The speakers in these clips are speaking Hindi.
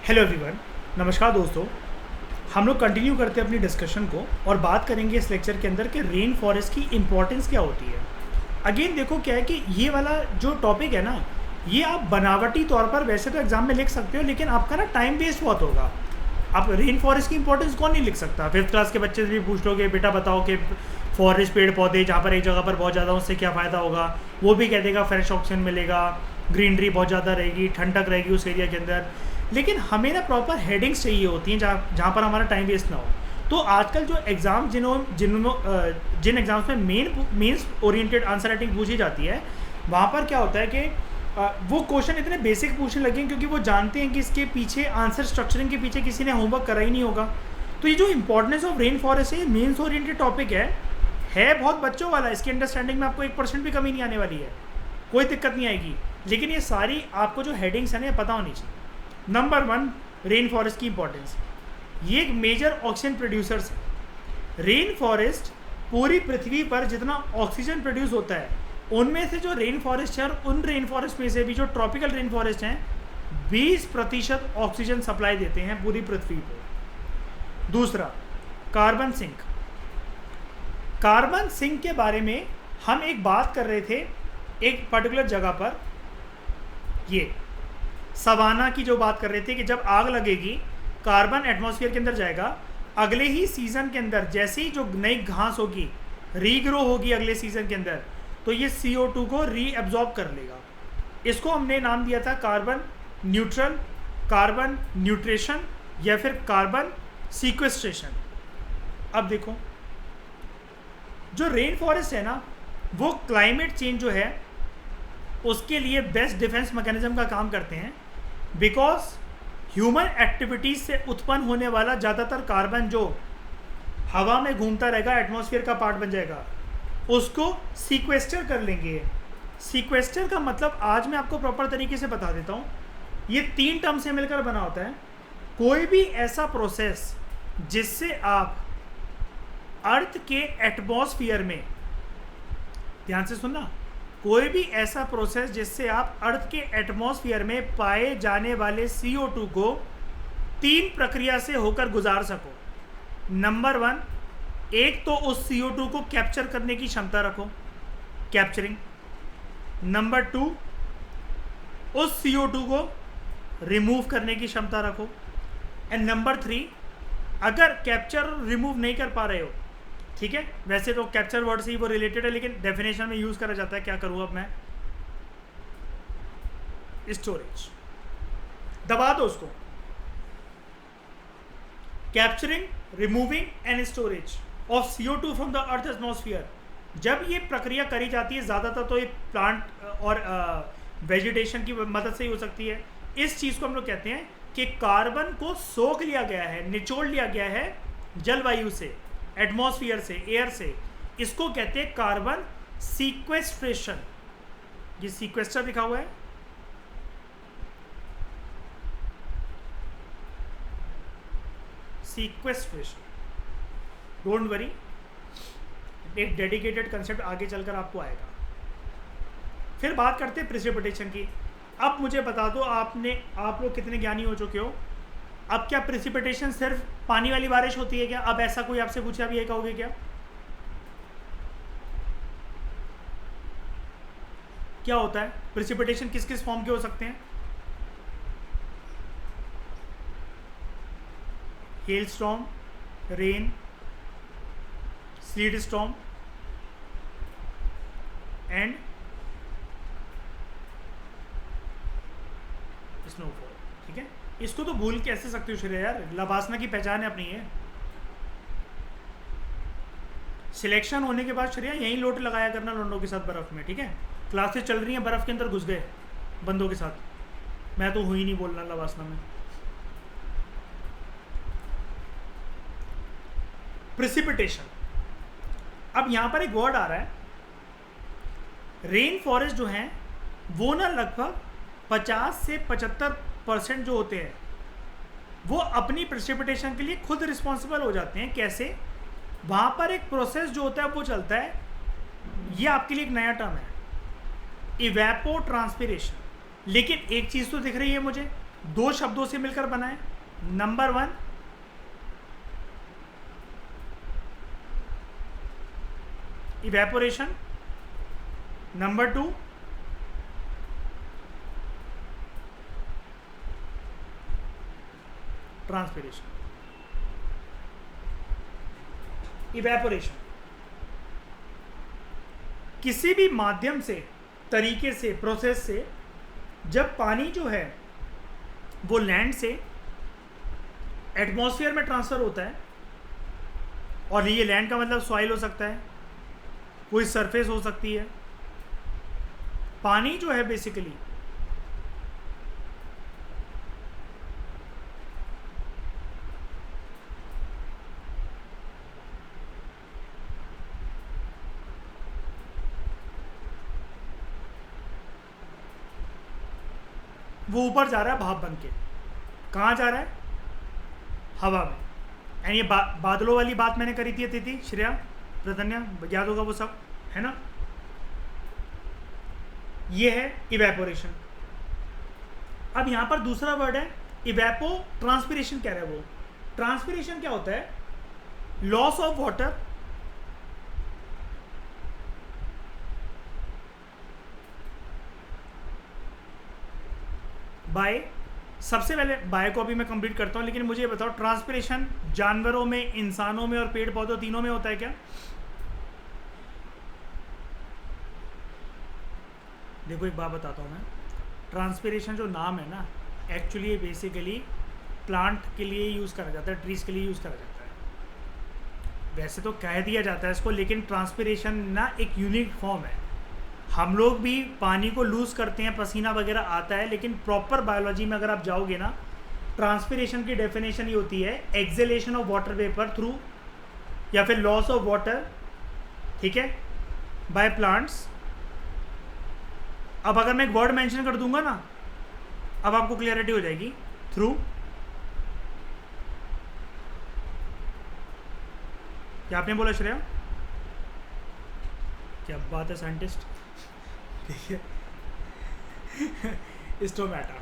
हेलो एवरीवन, नमस्कार दोस्तों। हम लोग कंटिन्यू करते हैं अपनी डिस्कशन को और बात करेंगे इस लेक्चर के अंदर कि रेन फॉरेस्ट की इम्पोर्टेंस क्या होती है। अगेन देखो क्या है कि ये वाला जो टॉपिक है ना, ये आप बनावटी तौर पर वैसे तो एग्जाम में लिख सकते हो, लेकिन आपका ना टाइम वेस्ट बहुत होगा। आप रेन फॉरेस्ट की इंपॉर्टेंस कौन नहीं लिख सकता। 5th क्लास के बच्चे से भी पूछ लोगे, बेटा बताओ कि फॉरेस्ट पेड़ पौधे जहाँ पर एक जगह पर बहुत ज़्यादा, उससे क्या फ़ायदा होगा, वो भी कह देगा फ्रेश ऑक्सीजन मिलेगा, ग्रीनरी बहुत ज़्यादा रहेगी, ठंडक रहेगी उस एरिया के अंदर। लेकिन हमें ना प्रॉपर हेडिंग्स चाहिए होती हैं जहाँ पर हमारा टाइम वेस्ट ना हो। तो आजकल जो एग्ज़ाम जिन एग्ज़ाम्स में मेंस ओरिएंटेड आंसर राइटिंग पूछी जाती है, वहाँ पर क्या होता है कि वो क्वेश्चन इतने बेसिक पूछने लगे हैं क्योंकि वो जानते हैं कि इसके पीछे आंसर स्ट्रक्चरिंग के पीछे किसी ने होमवर्क करा ही नहीं होगा। तो ये जो इंपॉर्टेंस ऑफ रेन फॉरेस्ट है, मेंस ओरिएंटेड टॉपिक है बहुत बच्चों वाला। इसकी अंडरस्टैंडिंग में आपको 1% भी कमी नहीं आने वाली है, कोई दिक्कत नहीं आएगी। लेकिन ये सारी आपको जो हेडिंग्स हैं ना, पता होनी चाहिए। नंबर 1, रेन फॉरेस्ट की इंपॉर्टेंस। ये एक मेजर ऑक्सीजन प्रोड्यूसर्स है। रेन फॉरेस्ट पूरी पृथ्वी पर जितना ऑक्सीजन प्रोड्यूस होता है, उनमें से जो रेन फॉरेस्ट है, और उन रेन फॉरेस्ट में से भी जो ट्रॉपिकल रेन फॉरेस्ट हैं, 20% ऑक्सीजन सप्लाई देते हैं पूरी पृथ्वी को। दूसरा, कार्बन सिंक। कार्बन सिंक के बारे में हम एक बात कर रहे थे एक पर्टिकुलर जगह पर, ये सवाना की जो बात कर रहे थे कि जब आग लगेगी कार्बन एटमॉस्फेयर के अंदर जाएगा, अगले ही सीज़न के अंदर जैसे ही जो नई घास होगी रीग्रो होगी अगले सीज़न के अंदर, तो ये CO2 को रीअब्जॉर्ब कर लेगा। इसको हमने नाम दिया था कार्बन न्यूट्रल, कार्बन न्यूट्रेशन या फिर कार्बन सीक्वेस्ट्रेशन। अब देखो, जो रेन फॉरेस्ट है ना, वो क्लाइमेट चेंज जो है उसके लिए बेस्ट डिफेंस मैकेनिज्म का काम करते हैं। बिकॉज ह्यूमन एक्टिविटीज से उत्पन्न होने वाला ज़्यादातर कार्बन जो हवा में घूमता रहेगा, एटमॉस्फेयर का पार्ट बन जाएगा, उसको सीक्वेस्टर कर लेंगे। सीक्वेस्टर का मतलब आज मैं आपको प्रॉपर तरीके से बता देता हूँ। ये 3 टर्म से मिलकर बना होता है। कोई भी ऐसा प्रोसेस जिससे आप अर्थ के एटमॉस्फेयर में, ध्यान से सुनना, कोई भी ऐसा प्रोसेस जिससे आप अर्थ के एटमॉस्फेयर में पाए जाने वाले CO2 को 3 प्रक्रिया से होकर गुजार सको। नंबर 1, एक तो उस CO2 को कैप्चर करने की क्षमता रखो, कैप्चरिंग। नंबर 2, उस CO2 को रिमूव करने की क्षमता रखो। एंड नंबर 3, अगर कैप्चर रिमूव नहीं कर पा रहे हो, ठीक है, वैसे तो कैप्चर वर्ड से ही वो रिलेटेड है, लेकिन डेफिनेशन में यूज करा जाता है, क्या करूँ अब मैं, स्टोरेज। दबा दो उसको। Capturing, removing and storage of CO2 from the earth atmosphere. जब ये प्रक्रिया करी जाती है, ज़्यादातर तो ये प्लांट और वेजिटेशन की मदद से ही हो सकती है। इस चीज़ को हम लोग कहते हैं कि कार्बन को सोख लिया गया है, निचोड़ लिया गया है जलवायु से, एटमॉस्फेयर से, एयर से। इसको कहते हैं कार्बन सीक्वेस्ट्रेशन। ये सीक्वेस्टर लिखा हुआ है, सीक्वेस्ट्रेशन। डोंट वरी, एक डेडिकेटेड कंसेप्ट आगे चलकर आपको आएगा। फिर बात करते हैं प्रेसिपिटेशन की। अब मुझे बता दो, आप लोग कितने ज्ञानी हो चुके हो। अब क्या प्रेसिपिटेशन सिर्फ पानी वाली बारिश होती है क्या? अब ऐसा कोई आपसे पूछे, अब ये कहोगे क्या? क्या होता है प्रेसिपिटेशन? किस किस फॉर्म के हो सकते हैं? Hello storm, rain, slit storm and snowfall. ठीक है, इसको तो भूल कैसे सकते हो श्रेया यार, लबासना की पहचान है अपनी। है सिलेक्शन होने के बाद श्रेया यहीं लोट लगाया करना लौंडों के साथ बर्फ़ में, ठीक है। क्लासेस चल रही हैं, बर्फ़ के अंदर घुस गए बंदों के साथ। मैं तो हुई नहीं बोलना लबासना में। प्रेसिपिटेशन। अब यहाँ पर एक वर्ड आ रहा है, रेन फॉरेस्ट जो हैं वो ना लगभग 50 से 75% जो होते हैं वो अपनी प्रेसिपिटेशन के लिए खुद रिस्पॉन्सिबल हो जाते हैं। कैसे? वहाँ पर एक प्रोसेस जो होता है वो चलता है, ये आपके लिए एक नया टर्म है, इवेपो ट्रांसपिरेशन। लेकिन एक चीज़ तो दिख रही है मुझे दो शब्दों से मिलकर बना है। Number 1 evaporation, number 2 transpiration. Evaporation किसी भी माध्यम से, तरीके से, प्रोसेस से जब पानी जो है वो लैंड से एटमॉस्फेयर में ट्रांसफ़र होता है, और ये लैंड का मतलब सॉइल हो सकता है, कोई सरफेस हो सकती है। पानी जो है बेसिकली वो ऊपर जा रहा है भाप बन के। कहाँ जा रहा है? हवा में। एंड ये बादलों वाली बात मैंने करी थी अतिथि, श्रेया, प्रधन्या, याद होगा वो सब, है ना? ये है इवेपोरेशन। अब यहाँ पर दूसरा वर्ड है इवेपो ट्रांसपिरेशन कह रहा है वो। ट्रांसपिरेशन क्या होता है? लॉस ऑफ वाटर बाय, सबसे पहले बाय को अभी मैं कंप्लीट करता हूँ, लेकिन मुझे ये बताओ ट्रांसपिरेशन जानवरों में, इंसानों में और पेड़ पौधों तीनों में होता है क्या? देखो एक बात बताता हूँ मैं, ट्रांसपिरेशन जो नाम है ना, एक्चुअली ये बेसिकली प्लांट के लिए यूज़ करा जाता है, ट्रीज के लिए यूज़ करा जाता है। वैसे तो कह दिया जाता है इसको, लेकिन ट्रांसपिरेशन ना एक यूनिक फॉर्म है। हम लोग भी पानी को लूज़ करते हैं, पसीना वगैरह आता है, लेकिन प्रॉपर बायोलॉजी में अगर आप जाओगे ना, ट्रांसपिरेशन की डेफिनेशन ये होती है acceleration of water vapour through, या फिर लॉस ऑफ वाटर, ठीक है, बाय प्लांट्स। अब अगर मैं एक वर्ड मेंशन कर दूंगा ना, अब आपको क्लियरिटी हो जाएगी। थ्रू, क्या आपने बोला श्रेया? क्या बात है साइंटिस्ट, ठीक है। स्टोमेटा,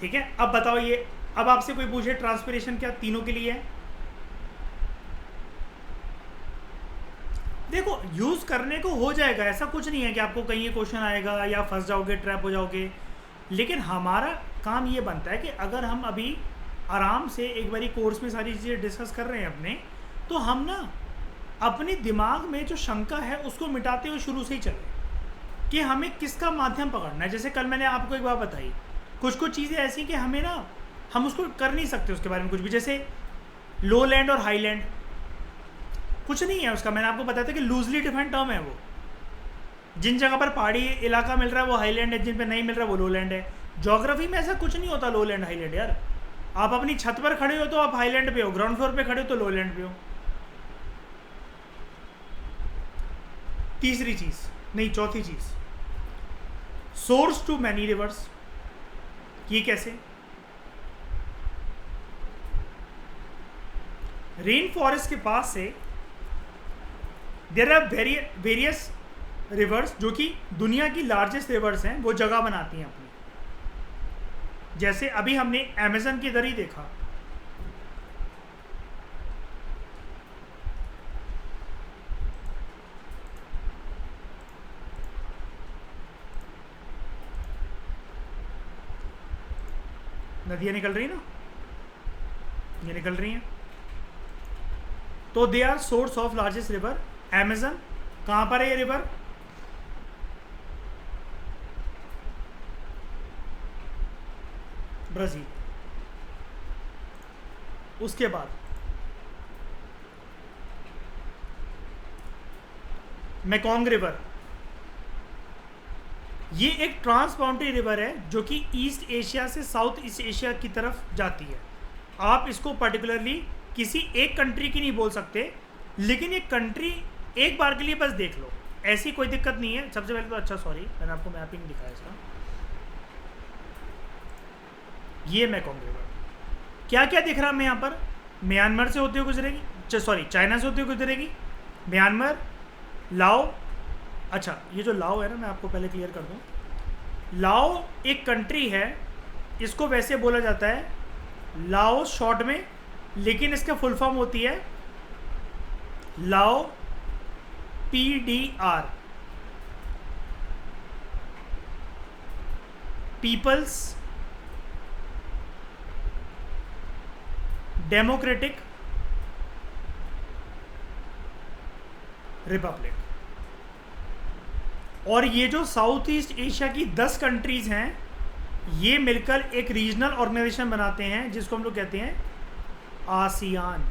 ठीक है। अब बताओ ये, अब आपसे कोई पूछे ट्रांसपिरेशन क्या तीनों के लिए है? देखो यूज़ करने को हो जाएगा, ऐसा कुछ नहीं है कि आपको कहीं ये क्वेश्चन आएगा या फंस जाओगे, ट्रैप हो जाओगे। लेकिन हमारा काम ये बनता है कि अगर हम अभी आराम से एक बारी कोर्स में सारी चीज़ें डिस्कस कर रहे हैं अपने, तो हम ना अपने दिमाग में जो शंका है उसको मिटाते हुए शुरू से ही चले कि हमें किसका माध्यम पकड़ना है। जैसे कल मैंने आपको एक बात बताई, कुछ कुछ चीज़ें ऐसी कि हमें ना, हम उसको कर नहीं सकते उसके बारे में कुछ भी। जैसे लो लैंड और हाई लैंड, कुछ नहीं है उसका। मैंने आपको बताया था कि लूजली डिफाइंड टर्म है वो। जिन जगह पर पहाड़ी इलाका मिल रहा है वो हाई लैंड है, जिन पर नहीं मिल रहा है वो लो लैंड है। ज्योग्राफी में ऐसा कुछ नहीं होता लो लैंड हाई लैंड यार। आप अपनी छत पर खड़े हो तो आप हाई लैंड पे हो, ग्राउंड फ्लोर पे खड़े हो तो लो लैंड पे हो। तीसरी चीज़ नहीं, चौथी चीज़, सोर्स टू मैनी रिवर्स। ये कैसे? रेन फॉरेस्ट के पास से देयर आर वेरियस रिवर्स, जो कि दुनिया की लार्जेस्ट रिवर्स हैं, वो जगह बनाती हैं अपनी। जैसे अभी हमने अमेज़न की इधर ही देखा, नदियाँ निकल रही ना, ये निकल रही हैं, तो they are source of largest river. Amazon कहाँ पर है ये रिवर? ब्राज़ील। उसके बाद मेकोंग रिवर, ये एक ट्रांसबाउंड्री रिवर है जो कि ईस्ट एशिया से साउथ ईस्ट एशिया की तरफ जाती है। आप इसको पर्टिकुलरली किसी एक कंट्री की नहीं बोल सकते, लेकिन ये कंट्री एक बार के लिए बस देख लो, ऐसी कोई दिक्कत नहीं है। सबसे पहले तो अच्छा, सॉरी मैंने आपको मैपिंग दिखाया इसका, ये मेकोंग रिवर। क्या क्या दिख रहा है हमें यहाँ पर? म्यांमार से होते हुए गुजरेगी, सॉरी चाइना से होते हुए गुजरेगी, म्यांमार, लाओ। अच्छा ये जो लाओ है ना, मैं आपको पहले क्लियर कर दूँ, लाओ एक कंट्री है, इसको वैसे बोला जाता है लाओ शॉर्ट में, लेकिन इसका फुल फॉर्म होती है लाओ PDR, पीपल्स डेमोक्रेटिक रिपब्लिक। और ये जो साउथ ईस्ट एशिया की 10 कंट्रीज हैं, ये मिलकर एक रीजनल ऑर्गेनाइजेशन बनाते हैं जिसको हम लोग कहते हैं ASEAN,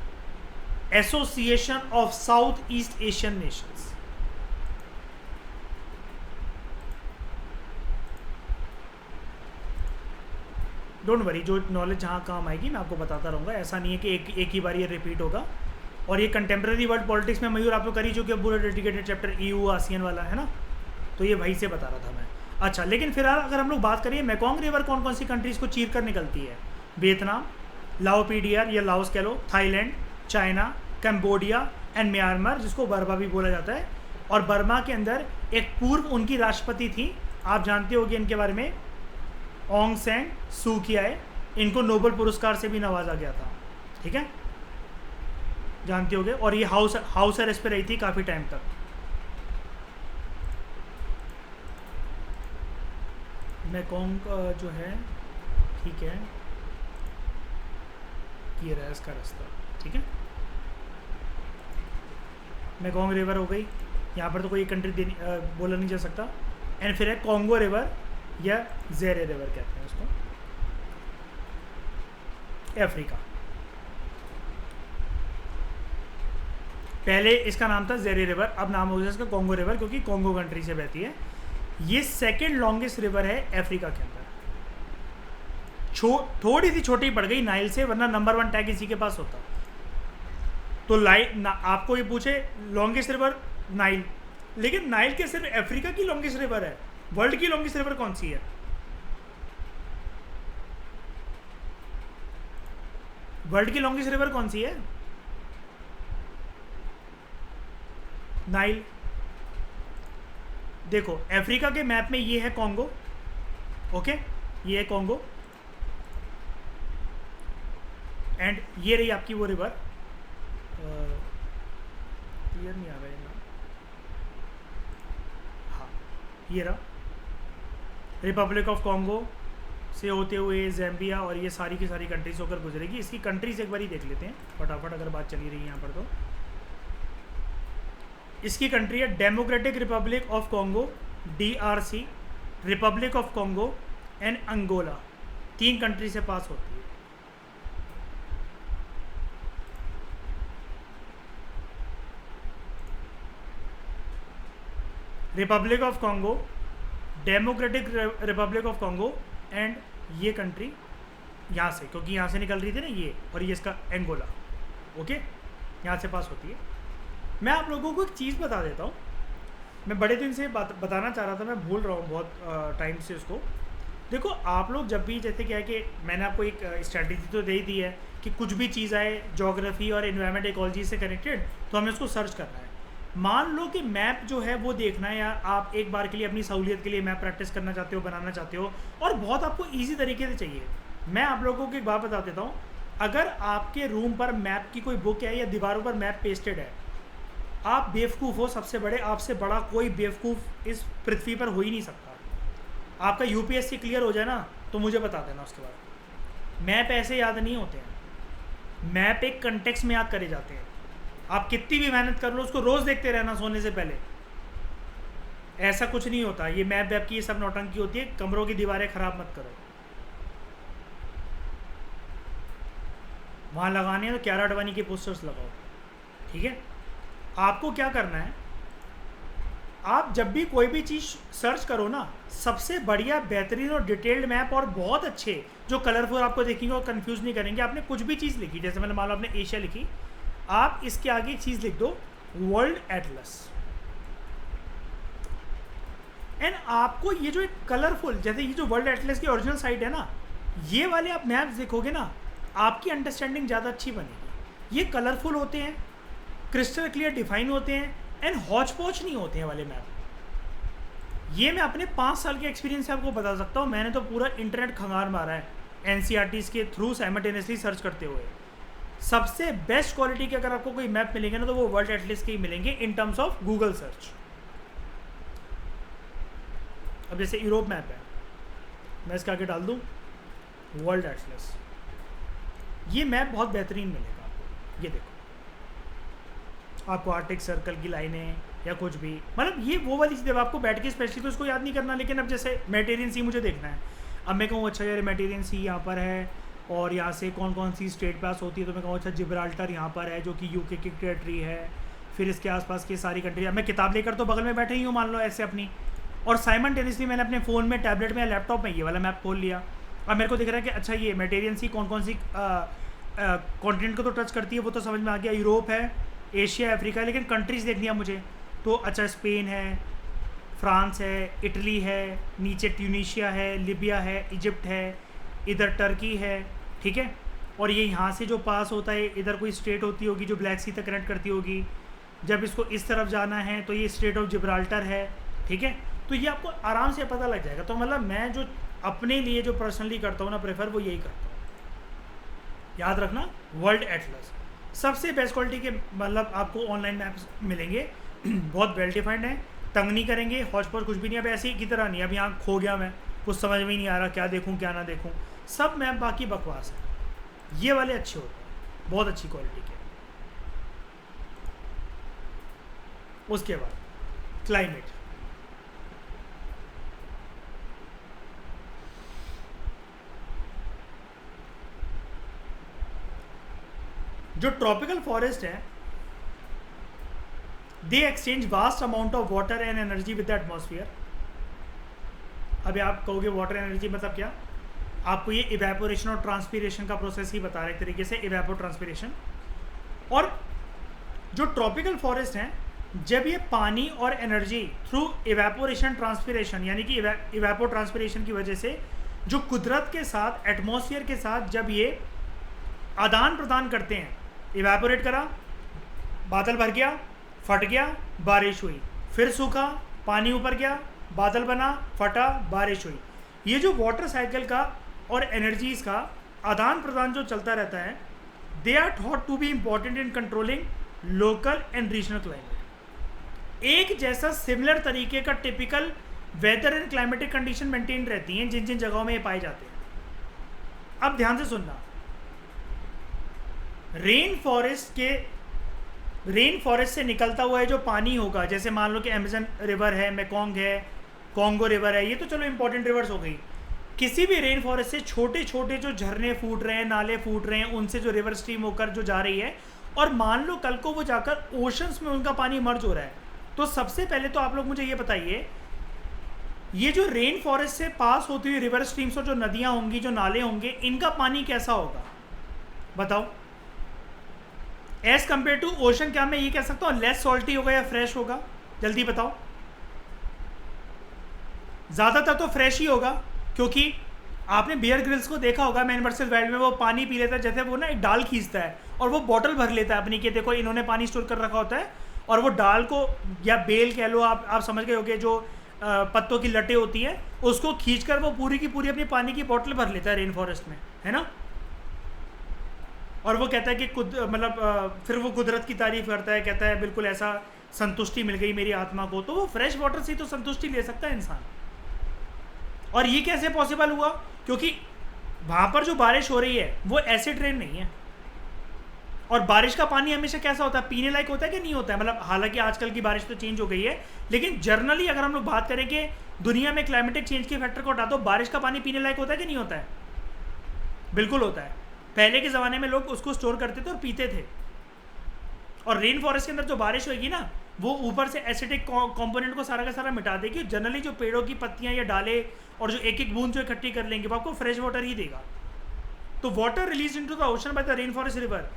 association of south east Asian Nations. Don't worry, जो नॉलेज जहाँ काम आएगी मैं आपको बताता रहूँगा, ऐसा नहीं है कि एक ही बार ये रिपीट होगा। और ये कंटेम्प्रेरी वर्ल्ड पॉलिटिक्स में मयूर आप लोग करी चुके, पूरा डेडिकेटेड चैप्टर EU आसियान वाला है ना, तो ये वहीं से बता रहा था मैं। अच्छा, लेकिन फिलहाल अगर हम लोग बात करें मेकोंग रिवर कौन कौन सी कंट्रीज़ को चीर कर निकलती है, वियतनाम, लाओ PDR या लाओस कह लो, Thailand, China, Cambodia and Myanmar, जिसको बर्मा भी बोला जाता है। और बर्मा के अंदर एक पूर्व उनकी राष्ट्रपति थी, आप जानते होंगे इनके बारे में, ऑंग सैन सू कियाए, इनको नोबेल पुरस्कार से भी नवाजा गया था, ठीक है, जानते होंगे। और ये हाउस अरेस्ट पे रही थी काफ़ी टाइम तक। मेकोंग जो है, ठीक है, ये रहा इसका रास्ता, ठीक है। मेकोंग रिवर हो गई, यहाँ पर तो कोई कंट्री बोला नहीं जा सकता। एंड फिर है कॉन्गो रिवर या ज़ेरे रिवर कहते हैं उसको, अफ्रीका। पहले इसका नाम था ज़ेरे रिवर, अब नाम हो गया इसका कॉन्गो रिवर, क्योंकि कॉन्गो कंट्री से बहती है। ये सेकेंड लॉन्गेस्ट रिवर है अफ्रीका के अंदर, थोड़ी सी छोटी पड़ गई नाइल से, वरना नंबर 1 टैग इसी के पास होता। तो आपको ये पूछे लॉन्गेस्ट रिवर नाइल, लेकिन नाइल के सिर्फ अफ्रीका की लॉन्गेस्ट रिवर है, वर्ल्ड की लॉन्गेस्ट रिवर कौन सी है? वर्ल्ड की लॉन्गेस्ट रिवर कौन सी है? नाइल। देखो अफ्रीका के मैप में ये है कॉन्गो, ओके, ये है कॉन्गो, एंड ये रही आपकी वो रिवर, क्लियर नहीं आ रहा है ना, हाँ ये रहा, रिपब्लिक ऑफ कॉन्गो से होते हुए ज़ैम्बिया, और ये सारी की सारी कंट्रीज होकर गुजरेगी। इसकी कंट्रीज एक बार ही देख लेते हैं फटाफट, अगर बात चली रही है यहाँ पर तो। इसकी कंट्री है democratic republic of Congo DRC, republic of Congo and Angola, 3 country से पास होती है। Republic of Congo, democratic republic of Congo and ये कंट्री यहाँ से, क्योंकि यहाँ से निकल रही थी ना ये, और ये इसका अंगोला, ओके, यहाँ से पास होती है। मैं आप लोगों को एक चीज़ बता देता हूँ, मैं बड़े दिन से बताना चाह रहा था, मैं भूल रहा हूँ बहुत टाइम से उसको। देखो आप लोग जब भी, जैसे क्या है कि मैंने आपको एक स्ट्रैटेजी तो दे ही दी है कि कुछ भी चीज़ आए ज्योग्राफी और एनवायरनमेंट इकोलॉजी से कनेक्टेड, तो हमें उसको सर्च करना है। मान लो कि मैप जो है वो देखना है, या आप एक बार के लिए अपनी सहूलियत के लिए मैप प्रैक्टिस करना चाहते हो, बनाना चाहते हो, और बहुत आपको ईजी तरीके से चाहिए। मैं आप लोगों को एक बात बता देता हूँ, अगर आपके रूम पर मैप की कोई बुक है या दीवारों पर मैप पेस्टेड है, आप बेवकूफ़ हो सबसे बड़े, आपसे बड़ा कोई बेवकूफ़ इस पृथ्वी पर हो ही नहीं सकता। आपका UPSC क्लियर हो जाए ना तो मुझे बता देना उसके बाद। मैप ऐसे याद नहीं होते हैं, मैप एक कंटेक्स्ट में याद करे जाते हैं। आप कितनी भी मेहनत कर लो, उसको रोज़ देखते रहना सोने से पहले, ऐसा कुछ नहीं होता। ये मैप वैप की ये सब नौटंकी होती है, कमरों की दीवारें ख़राब मत करो। वहाँ लगाने हैं तो क्यारा अडवाणी के पोस्टर्स लगाओ, ठीक है। आपको क्या करना है, आप जब भी कोई भी चीज़ सर्च करो ना, सबसे बढ़िया बेहतरीन और डिटेल्ड मैप, और बहुत अच्छे जो कलरफुल आपको देखेंगे और कंफ्यूज नहीं करेंगे। आपने कुछ भी चीज़ लिखी, जैसे मैंने मान लो आपने एशिया लिखी, आप इसके आगे एक चीज़ लिख दो वर्ल्ड एटलस, एंड आपको ये जो एक कलरफुल, जैसे ये जो वर्ल्ड एटलस की ओरिजिनल साइट है ना, ये वाले आप मैप्स देखोगे ना, आपकी अंडरस्टैंडिंग ज़्यादा अच्छी बनेगी। ये कलरफुल होते हैं, क्रिस्टल क्लियर डिफाइन होते हैं, एंड हौच पौच नहीं होते हैं वाले मैप। ये मैं अपने 5 साल के एक्सपीरियंस से आपको बता सकता हूँ। मैंने तो पूरा इंटरनेट खंगार मारा है एनसीईआरटीज़ के थ्रू साइमल्टेनियसली सर्च करते हुए। सबसे बेस्ट क्वालिटी के अगर आपको कोई मैप मिलेंगे ना तो वो वर्ल्ड एटलस के ही मिलेंगे in terms of Google search. अब जैसे यूरोप मैप है, मैं इसके आगे डाल दूँ वर्ल्ड एटलस, ये मैप बहुत बेहतरीन मिलेगा आपको। ये देखो, आपको आर्टिक सर्कल की लाइनें या कुछ भी, मतलब ये वो वाली चीज़, आपको बैठ के स्पेशली तो इसको याद नहीं करना, लेकिन अब जैसे मेडिटेरियन सी मुझे देखना है, अब मैं कहूँ अच्छा यार मेडिटेरियन सी यहाँ पर है और यहाँ से कौन कौन सी स्टेट पास होती है, तो मैं कहूँ अच्छा जिब्राल्टर यहाँ पर है जो कि यूके की टेरिटरी है, फिर इसके आसपास की सारी कंट्री। अब मैं किताब लेकर तो बगल में बैठे ही हूँ मान लो ऐसे अपनी, और साइमल्टेनियसली मैंने अपने फ़ोन में, टैबलेट में या लैपटॉप में ये वाला मैप खोल लिया। अब मेरे को दिख रहा है कि अच्छा ये मेडिटेरियन सी कौन कौन सी कॉन्टिनेंट को तो टच करती है, वो तो समझ में आ गया, यूरोप है, एशिया, अफ्रीका है, लेकिन कंट्रीज़ देखनी है मुझे तो अच्छा स्पेन है, फ्रांस है, इटली है, नीचे ट्यूनीशिया है, लिबिया है, इजिप्ट है, इधर टर्की है, ठीक है। और ये यहाँ से जो पास होता है इधर कोई स्टेट होती होगी जो ब्लैक सी तक कनेक्ट करती होगी, जब इसको इस तरफ जाना है तो ये स्टेट ऑफ जिब्राल्टर है, ठीक है। तो ये आपको आराम से पता लग जाएगा। तो मतलब मैं जो अपने लिए जो पर्सनली करता हूँ ना प्रेफर, वो यही करता हूँ। याद रखना वर्ल्ड एटलस सबसे बेस्ट क्वालिटी के, मतलब आपको ऑनलाइन मैप्स मिलेंगे बहुत वेल डिफाइंड है, तंग नहीं करेंगे, हौच पौच कुछ भी नहीं। अब ऐसे ही की तरह नहीं अब यहाँ खो गया मैं, कुछ समझ में ही नहीं आ रहा क्या देखूँ क्या ना देखूँ, सब मैप बाकी बकवास है। ये वाले अच्छे होते हैं, बहुत अच्छी क्वालिटी के। उसके बाद क्लाइमेट, जो ट्रॉपिकल फॉरेस्ट है दे exchange vast amount of water and energy with the atmosphere. अभी आप कहोगे वाटर एनर्जी मतलब क्या, आपको ये इवेपोरेशन और ट्रांसपीरेशन का प्रोसेस ही बता रहा है एक तरीके से, इवेपो ट्रांसपीरेशन। और जो ट्रॉपिकल फॉरेस्ट हैं, जब ये पानी और एनर्जी थ्रू इवेपोरेशन ट्रांसपीरेशन यानी कि इवेपो ट्रांसपीरेशन की वजह से जो कुदरत के साथ, एटमॉस्फेयर के साथ जब ये आदान प्रदान करते हैं, इवेपोरेट करा, बादल भर गया, फट गया, बारिश हुई, फिर सूखा, पानी ऊपर गया, बादल बना, फटा, बारिश हुई, ये जो वाटर साइकिल का और एनर्जीज का आदान प्रदान जो चलता रहता है, they are thought to be important in controlling local and regional climate. एक जैसा सिमिलर तरीके का typical weather and climatic condition maintain रहती हैं जिन जिन जगहों में ये पाए जाते हैं। अब ध्यान से सुनना, रेन फॉरेस्ट से निकलता हुआ है जो पानी होगा, जैसे मान लो कि अमेजन रिवर है, मेकोंग है, कॉन्गो रिवर है, ये तो चलो इंपॉर्टेंट रिवर्स हो गई। किसी भी रेन फॉरेस्ट से छोटे छोटे जो झरने फूट रहे हैं, नाले फूट रहे हैं, उनसे जो रिवर स्ट्रीम होकर जो जा रही है, और मान लो कल को वो जाकर ओशंस में उनका पानी मर्ज हो रहा है, तो सबसे पहले तो आप लोग मुझे ये बताइए, ये जो रेन फॉरेस्ट से पास होती हुई रिवर स्ट्रीम्स और जो नदियां होंगी, जो नाले होंगे, इनका पानी कैसा होगा बताओ? एज कंपेयर टू ओशन, क्या मैं ये कह सकता हूँ लेस सॉल्टी होगा या फ्रेश होगा? जल्दी बताओ। ज़्यादातर तो फ्रेश ही होगा, क्योंकि आपने बियर ग्रिल्स को देखा होगा मैन वर्सेस वाइल्ड में, वो पानी पी लेता है, जैसे वो ना एक डाल खींचता है और वो बॉटल भर लेता है अपनी, के देखो इन्होंने पानी स्टोर कर रखा होता है, और वो डाल को या बेल कह लो, आप समझ गए होगे, जो पत्तों की लटें होती हैं, उसको खींचकर वो पूरी की पूरी अपनी पानी की बॉटल भर लेता है रेन फॉरेस्ट में, है ना। और वो कहता है कि फिर वो कुदरत की तारीफ करता है, कहता है बिल्कुल ऐसा संतुष्टि मिल गई मेरी आत्मा को। तो वो फ्रेश वाटर से तो संतुष्टि ले सकता है इंसान। और ये कैसे पॉसिबल हुआ? क्योंकि वहाँ पर जो बारिश हो रही है वो एसिड रेन नहीं है, और बारिश का पानी हमेशा कैसा होता है, पीने लायक होता है कि नहीं होता है? मतलब हालांकि आजकल की बारिश तो चेंज हो गई है, लेकिन जनरली अगर हम लोग बात करें कि दुनिया में क्लाइमेटिक चेंज के फैक्टर को हटा दो, बारिश का पानी पीने लायक होता है कि नहीं होता है? बिल्कुल होता है। पहले के ज़माने में लोग उसको स्टोर करते थे और पीते थे। और रेन फॉरेस्ट के अंदर जो बारिश होगी ना, वो ऊपर से एसिडिक कंपोनेंट को सारा का सारा मिटा देगी। जनरली जो पेड़ों की पत्तियां या डाले और जो एक एक बूंद जो इकट्ठी कर लेंगे, वो आपको फ्रेश वाटर ही देगा। तो water release into the ocean by the rain forest river,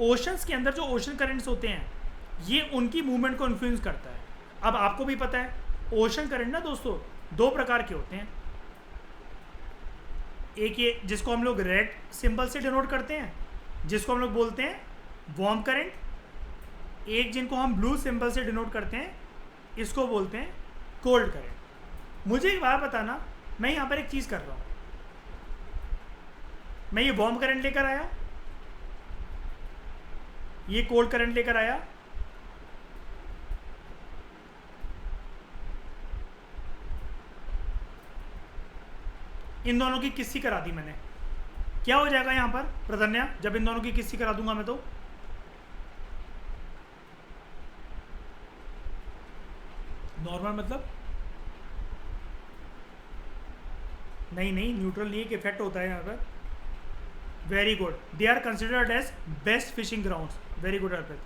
oceans के अंदर जो ओशन करंट्स होते हैं, ये उनकी मूवमेंट को इन्फ्लुएंस करता है। अब आपको भी पता है ओशन करंट ना दोस्तों दो प्रकार के होते हैं, एक ये जिसको हम लोग रेड सिंबल से डिनोट करते हैं, जिसको हम लोग बोलते हैं वार्म करंट, एक जिनको हम ब्लू सिंबल से डिनोट करते हैं, इसको बोलते हैं कोल्ड करंट। मुझे एक बात बताना, मैं यहाँ पर एक चीज़ कर रहा हूँ, मैं ये वार्म करंट लेकर आया, ये कोल्ड करंट लेकर आया, इन दोनों की किस्सी करा दी मैंने, क्या हो जाएगा यहाँ पर प्रधन्या जब इन दोनों की किस्सी करा दूंगा मैं? तो नॉर्मल मतलब नहीं, न्यूट्रल नहीं, एक इफेक्ट होता है यहाँ पर। Very good, they are considered as best fishing grounds. Very good Arpit.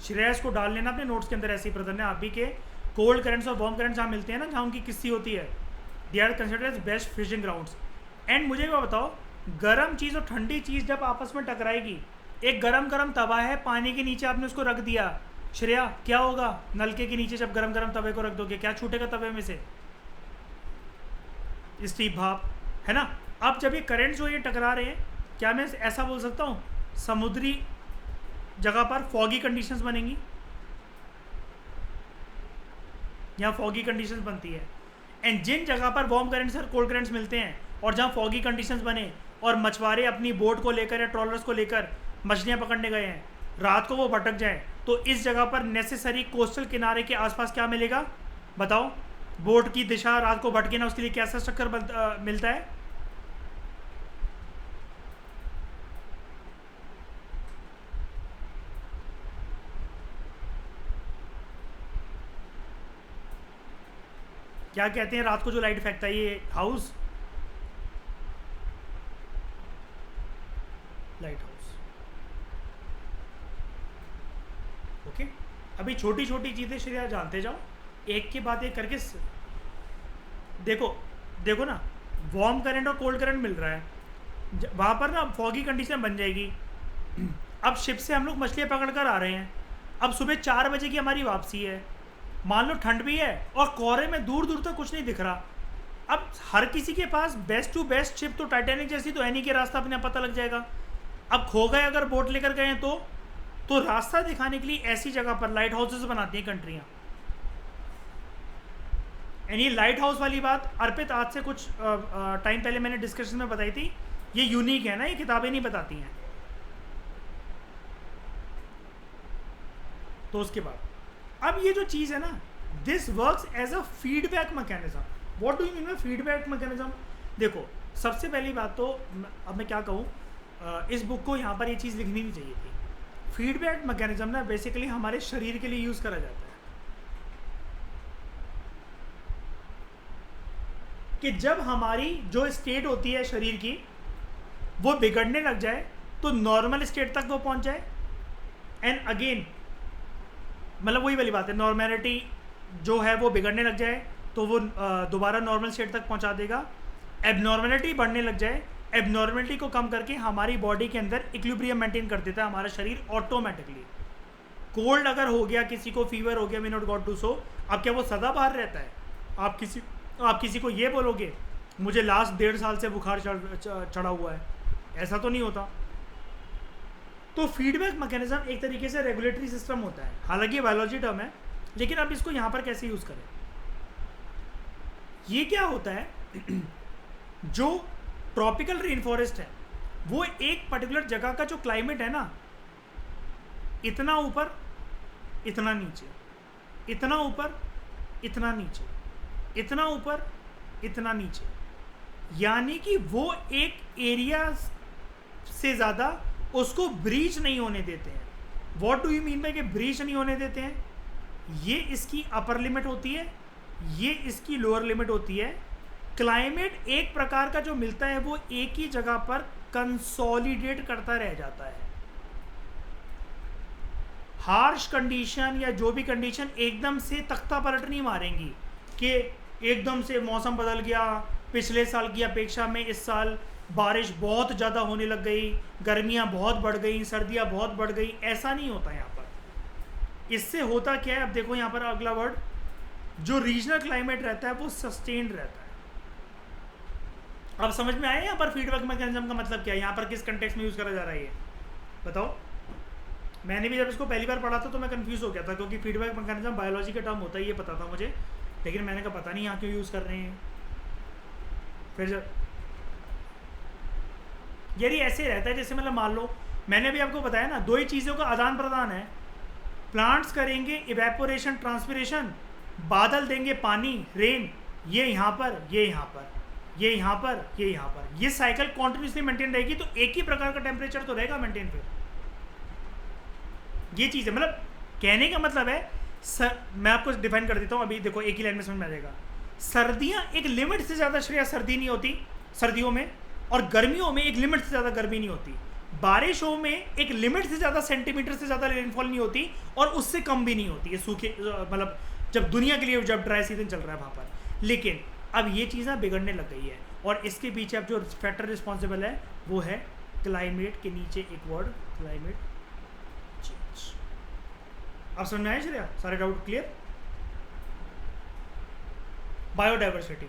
Shreyas को डाल लेना अपने नोट्स के अंदर ऐसी प्रदर्शन है आप भी के कोल्ड करंट्स और वार्म करंट्स जहाँ मिलते हैं ना, जहाँ उनकी किस्सी होती है, they are considered as best fishing grounds. And मुझे क्या बताओ, गर्म चीज़ और ठंडी चीज़ जब आपस में टकराएगी, एक गरम तवा है, पानी के नीचे आपने उसको रख दिया, श्रेया क्या होगा? नलके के नीचे जब गरम तवे को रख दोगे, क्या छूटेगा तवे में से? स्टीम भाप, है ना। अब जब ये करंट जो ये टकरा रहे हैं, क्या मैं ऐसा बोल सकता हूँ समुद्री जगह पर फॉगी कंडीशंस बनेंगी? यहाँ फॉगी कंडीशंस बनती है। एंड जिन जगह पर वार्म करंट्स और कोल्ड करंट्स मिलते हैं और जहाँ फॉगी कंडीशंस बने और मछुआरे अपनी बोट को लेकर या ट्रॉलर्स को लेकर मछलियाँ पकड़ने गए हैं, रात को वो भटक जाएं, तो इस जगह पर नेसेसरी कोस्टल किनारे के आसपास क्या मिलेगा बताओ? बोट की दिशा रात को भटके ना, उसके लिए कैसा स्ट्रक्चर मिलता है? क्या कहते हैं रात को जो लाइट फेंकता है? ये हाउस, लाइट हाउस। ओके, अभी छोटी छोटी चीज़ें श्रेया जानते जाओ, एक के बाद एक करके। देखो ना, वार्म करंट और कोल्ड करंट मिल रहा है, वहाँ पर ना फॉगी कंडीशन बन जाएगी। अब शिप से हम लोग मछलियाँ पकड़ कर आ रहे हैं, अब सुबह 4 बजे की हमारी वापसी है, मान लो ठंड भी है और कोहरे में दूर दूर तक कुछ नहीं दिख रहा। अब हर किसी के पास बेस्ट टू बेस्ट शिप तो टाइटैनिक जैसी तो है नहीं कि रास्ता अपने पता लग जाएगा। अब खो गए अगर बोट लेकर गए हैं तो रास्ता दिखाने के लिए ऐसी जगह पर लाइट हाउसेस बनाती हैं कंट्रियां। एंड ये लाइट हाउस वाली बात अर्पित आज से कुछ टाइम पहले मैंने डिस्कशन में बताई थी, ये यूनिक है ना, ये किताबें नहीं बताती हैं। तो उसके बाद अब ये जो चीज़ है ना, this works as a feedback mechanism. What do you mean by feedback mechanism? देखो, सबसे पहली बात तो अब मैं क्या कहूँ, इस बुक को यहाँ पर ये चीज़ लिखनी नहीं चाहिए थी। फीडबैक मैकेनिज्म ना बेसिकली हमारे शरीर के लिए यूज़ करा जाता है कि जब हमारी जो स्टेट होती है शरीर की वो बिगड़ने लग जाए तो नॉर्मल स्टेट तक वो पहुँच जाए। एंड अगेन मतलब वही वाली बात है, नॉर्मेलिटी जो है वो बिगड़ने लग जाए तो वो दोबारा नॉर्मल स्टेट तक पहुंचा देगा। एबनॉर्मेलिटी बढ़ने लग जाए, एबनॉर्मेलिटी को कम करके हमारी बॉडी के अंदर इक्विलिब्रियम मेंटेन कर देता है हमारा शरीर ऑटोमेटिकली। कोल्ड अगर हो गया, किसी को फीवर हो गया, वी नॉट गॉट टू सो, अब क्या वो सदा बाहर रहता है? आप किसी को ये बोलोगे मुझे लास्ट 1.5 साल से बुखार चढ़ा हुआ है, ऐसा तो नहीं होता। तो फीडबैक मैकेनिज्म एक तरीके से रेगुलेटरी सिस्टम होता है, हालांकि बायोलॉजी टर्म है, लेकिन अब इसको यहाँ पर कैसे यूज़ करें? ये क्या होता है, जो ट्रॉपिकल रेन फॉरेस्ट है वो एक पर्टिकुलर जगह का जो क्लाइमेट है ना, इतना ऊपर इतना नीचे, इतना ऊपर इतना नीचे, इतना ऊपर इतना नीचे, यानी कि वो एक एरिया से ज़्यादा उसको ब्रीच नहीं होने देते हैं। What do you mean bye कि ब्रीच नहीं होने देते हैं? ये इसकी अपर लिमिट होती है, ये इसकी लोअर लिमिट होती है। क्लाइमेट एक प्रकार का जो मिलता है वो एक ही जगह पर कंसोलिडेट करता रह जाता है। हार्श कंडीशन या जो भी कंडीशन एकदम से तख्ता पलट नहीं मारेंगी कि एकदम से मौसम बदल गया, पिछले साल की अपेक्षा में इस साल बारिश बहुत ज़्यादा होने लग गई, गर्मियाँ बहुत बढ़ गई, सर्दियाँ बहुत बढ़ गई, ऐसा नहीं होता यहाँ पर। इससे होता क्या है, अब देखो यहाँ पर अगला वर्ड, जो रीजनल क्लाइमेट रहता है वो सस्टेन्ड रहता है। अब समझ में आया यहाँ पर फीडबैक मैकेनिज्म का मतलब क्या है, यहाँ पर किस कंटेक्स्ट में यूज़ करा जा रहा है ये बताओ? मैंने भी जब इसको पहली बार पढ़ा था तो मैं कंफ्यूज हो गया था, क्योंकि फीडबैक मैकेनिज्म बायोलॉजी का टर्म होता है, ये पता था मुझे, लेकिन मैंने कहा पता नहीं यहाँ क्यों यूज़ कर रहे हैं। फिर जब यारी ऐसे रहता है जैसे मतलब मान लो मैंने भी आपको बताया ना, दो ही चीज़ों का आदान प्रदान है। प्लांट्स करेंगे इवेपोरेशन ट्रांसपिरेशन, बादल देंगे पानी रेन, ये यहाँ पर, ये यहाँ पर, ये यहाँ पर, ये यहाँ पर, ये साइकिल कॉन्टिन्यूसली मेंटेन रहेगी, तो एक ही प्रकार का टेम्परेचर तो रहेगा मेंटेन। फिर ये चीज़ है, मतलब कहने का मतलब है मैं आपको डिफाइन कर देता हूँ, अभी देखो एक ही लाइन में समझ में आ जाएगा। सर्दियाँ एक लिमिट से ज़्यादा श्रेया सर्दी नहीं होती सर्दियों में, और गर्मियों में एक लिमिट से ज़्यादा गर्मी नहीं होती। बारिशों में एक लिमिट से ज़्यादा सेंटीमीटर से ज़्यादा रेनफॉल नहीं होती, और उससे कम भी नहीं होती है सूखे, मतलब जब दुनिया के लिए जब ड्राई सीजन चल रहा है वहाँ पर। लेकिन अब ये चीज़ें बिगड़ने लग गई है, और इसके पीछे अब जो फैक्टर रिस्पॉन्सिबल है वो है क्लाइमेट के नीचे एक वर्ड, क्लाइमेट चेंज। अब समझ में आया श्रेया? सारे डाउट क्लियर? बायोडाइवर्सिटी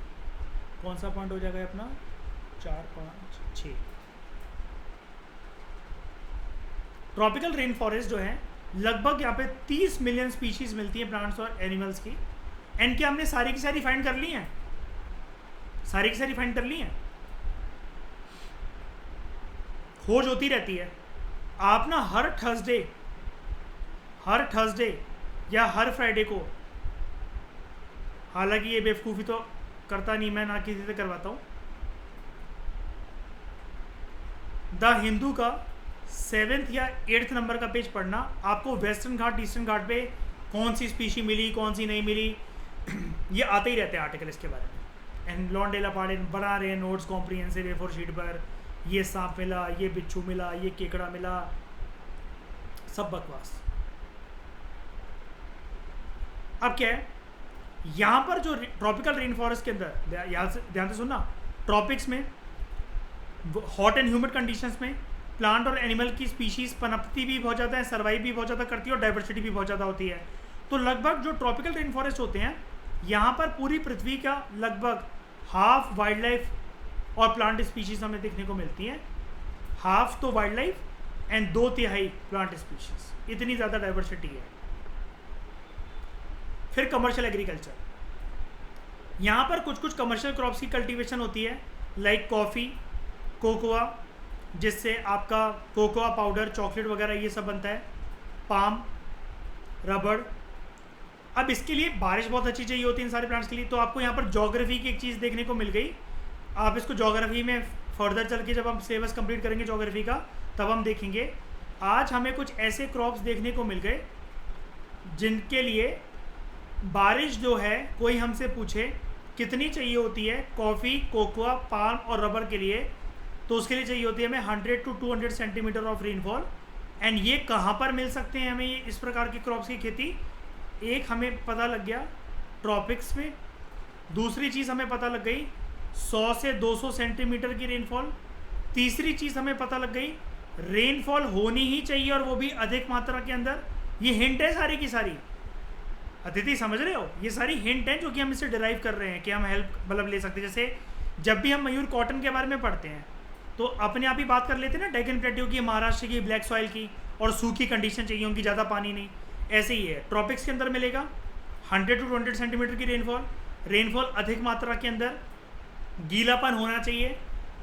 कौन सा पॉइंट हो जाएगा अपना? 4, 5, 6। ट्रॉपिकल रेन फॉरेस्ट जो है लगभग यहाँ पे 30 मिलियन स्पीशीज मिलती है प्लांट्स और एनिमल्स की। एंड क्या हमने सारी की सारी फाइंड कर ली हैं? सारी की सारी फाइंड कर ली हैं? खोज होती रहती है। आप ना हर थर्सडे या हर फ्राइडे को, हालांकि ये बेवकूफ़ी तो करता नहीं मैं, ना किसी से करवाता हूँ, द हिंदू का 7th या 8th नंबर का पेज पढ़ना। आपको वेस्टर्न घाट ईस्टर्न घाट पे कौन सी स्पीशी मिली कौन सी नहीं मिली ये आते ही रहते हैं आर्टिकल इसके बारे में। एंड लॉन्डेला पाड़े बना रहे हैं नोट्स कॉम्प्रिहेंसिव A4 शीट पर, ये सांप मिला, ये बिच्छू मिला, ये केकड़ा मिला, सब बकवास। अब क्या है, यहाँ पर जो ट्रॉपिकल रेन फॉरेस्ट के अंदर, ध्यान से सुनना, ट्रॉपिक्स में हॉट एंड ह्यूमिड कंडीशंस में प्लांट और एनिमल की स्पीशीज पनपती भी बहुत ज़्यादा है, सर्वाइव भी बहुत ज़्यादा करती है, और डाइवर्सिटी भी बहुत ज़्यादा होती है। तो लगभग जो ट्रॉपिकल रेन फॉरेस्ट होते हैं यहाँ पर पूरी पृथ्वी का लगभग हाफ वाइल्ड लाइफ और प्लांट स्पीशीज हमें देखने को मिलती हैं। हाफ तो wild life and 2/3 plant species, इतनी ज़्यादा डाइवर्सिटी है। फिर कमर्शियल एग्रीकल्चर, यहाँ पर कुछ कुछ कमर्शियल क्रॉप्स की कल्टीवेशन होती है, लाइक कॉफ़ी, कोकोआ, जिससे आपका कोकोआ पाउडर, चॉकलेट वगैरह ये सब बनता है, पाम, रबड़। अब इसके लिए बारिश बहुत अच्छी चाहिए होती है इन सारे प्लांट्स के लिए। तो आपको यहाँ पर ज्योग्राफी की एक चीज़ देखने को मिल गई। आप इसको ज्योग्राफी में फर्दर चल के जब हम सिलेबस कंप्लीट करेंगे ज्योग्राफी का, तब हम देखेंगे। आज हमें कुछ ऐसे क्रॉप्स देखने को मिल गए जिनके लिए बारिश जो है, कोई हमसे पूछे कितनी चाहिए होती है कॉफ़ी, कोकोआ, पाम और रबर के लिए, तो उसके लिए चाहिए होती है हमें 100 to 200 centimetre of rainfall. And ये कहाँ पर मिल सकते हैं हमें ये इस प्रकार की क्रॉप्स की खेती? एक हमें पता लग गया ट्रॉपिक्स में, दूसरी चीज़ हमें पता लग गई 100 से 200 सेंटीमीटर की रेनफॉल, तीसरी चीज़ हमें पता लग गई रेनफॉल होनी ही चाहिए और वो भी अधिक मात्रा के अंदर। ये हिंट है सारी की सारी, अतिथि समझ रहे हो? ये सारी हिंट हैं जो कि हम इससे डिराइव कर रहे हैं कि हम हेल्प मतलब ले सकते हैं। जैसे जब भी हम मयूर कॉटन के बारे में पढ़ते हैं तो अपने आप ही बात कर लेते हैं ना डेक्कन प्लेट्यू की, महाराष्ट्र की ब्लैक सॉइल की, और सूखी कंडीशन चाहिए उनकी, ज़्यादा पानी नहीं। ऐसे ही है ट्रॉपिक्स के अंदर मिलेगा 100 to 200 सेंटीमीटर की रेनफॉल अधिक मात्रा के अंदर, गीलापन होना चाहिए,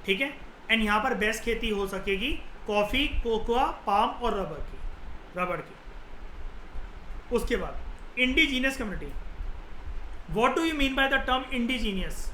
ठीक है। एंड यहाँ पर बेस्ट खेती हो सकेगी कॉफ़ी, कोकोआ, पाम और रबड़ की। उसके बाद indigenous community. What do you mean by the term indigenous?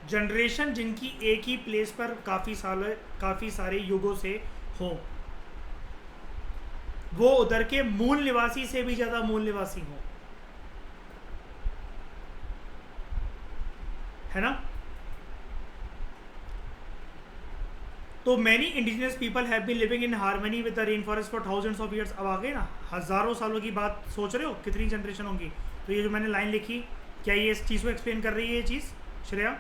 Generation जिनकी एक ही प्लेस पर काफ़ी सारे युगों से हो, वो उधर के मूल निवासी से भी ज़्यादा मूल निवासी हो, है ना? तो many indigenous people have been living in harmony with the rain forest for thousands of years. अब आ गए ना, हज़ारों सालों की बात, सोच रहे हो कितनी जनरेशन होंगी? तो ये जो मैंने लाइन लिखी, क्या ये इस चीज़ को एक्सप्लेन कर रही है ये चीज़ श्रेया?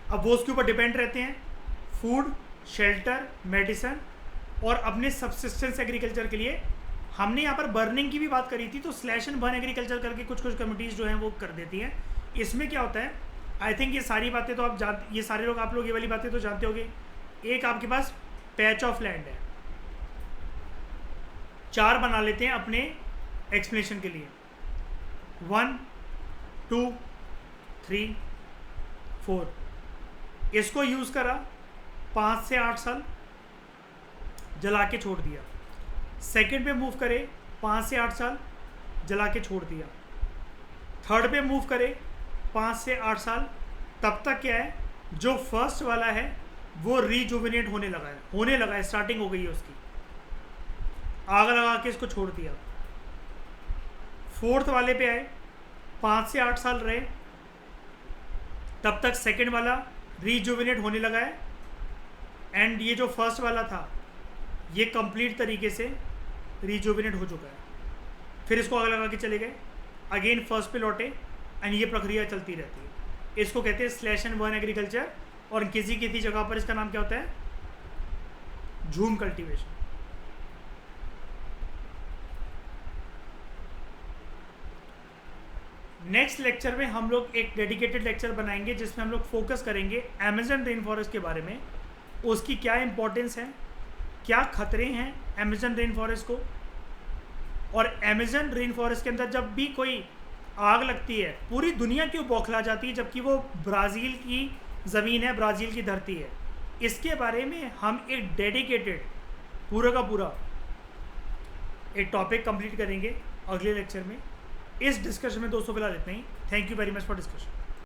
अब वो उसके ऊपर डिपेंड रहते हैं, फूड, शेल्टर, मेडिसिन और अपने सबसिस्टेंस एग्रीकल्चर के लिए। हमने यहाँ पर बर्निंग की भी बात करी थी, तो स्लैश एंड बर्न एग्रीकल्चर करके कुछ कुछ कमिटीज़ जो हैं वो कर देती हैं। इसमें क्या होता है, आई थिंक ये सारी बातें तो आप ये सारे लोग, आप लोग ये वाली बातें तो जानते होंगे। एक आपके पास पैच ऑफ लैंड है, 4 बना लेते हैं अपने एक्सप्लेनेशन के लिए, 1 2 3 4। इसको यूज़ करा, 5 से 8 साल जला के छोड़ दिया। सेकंड पे मूव करे, 5 से 8 साल जला के छोड़ दिया। थर्ड पे मूव करे, 5 से 8 साल, तब तक क्या है, जो फर्स्ट वाला है वो रिजुविनेट होने लगा है, स्टार्टिंग हो गई है उसकी, आग लगा के इसको छोड़ दिया। फोर्थ वाले पे आए, 5 से 8 साल रहे, तब तक सेकंड वाला रिजुविनेट होने लगा है, एंड ये जो फर्स्ट वाला था ये कंप्लीट तरीके से रिजुविनेट हो चुका है। फिर इसको आग लगा के चले गए, अगेन फर्स्ट पे लौटे, एंड ये प्रक्रिया चलती रहती है। इसको कहते हैं स्लैश एंड बर्न एग्रीकल्चर, और किसी किसी जगह पर इसका नाम क्या होता है, झूम कल्टीवेशन। नेक्स्ट लेक्चर में हम लोग एक डेडिकेटेड लेक्चर बनाएंगे जिसमें हम लोग फोकस करेंगे अमेजन रेन फॉरेस्ट के बारे में, उसकी क्या इंपॉर्टेंस है, क्या खतरे हैं अमेजन रेन फॉरेस्ट को, और अमेजन रेन फॉरेस्ट के अंदर जब भी कोई आग लगती है पूरी दुनिया क्यों बौखला जाती है, जबकि वो ब्राज़ील की ज़मीन है, ब्राज़ील की धरती है। इसके बारे में हम एक डेडिकेटेड पूरा का पूरा एक टॉपिक कंप्लीट करेंगे अगले लेक्चर में। इस डिस्कशन में दोस्तों फिलहाल इतना ही। Thank you very much for discussion.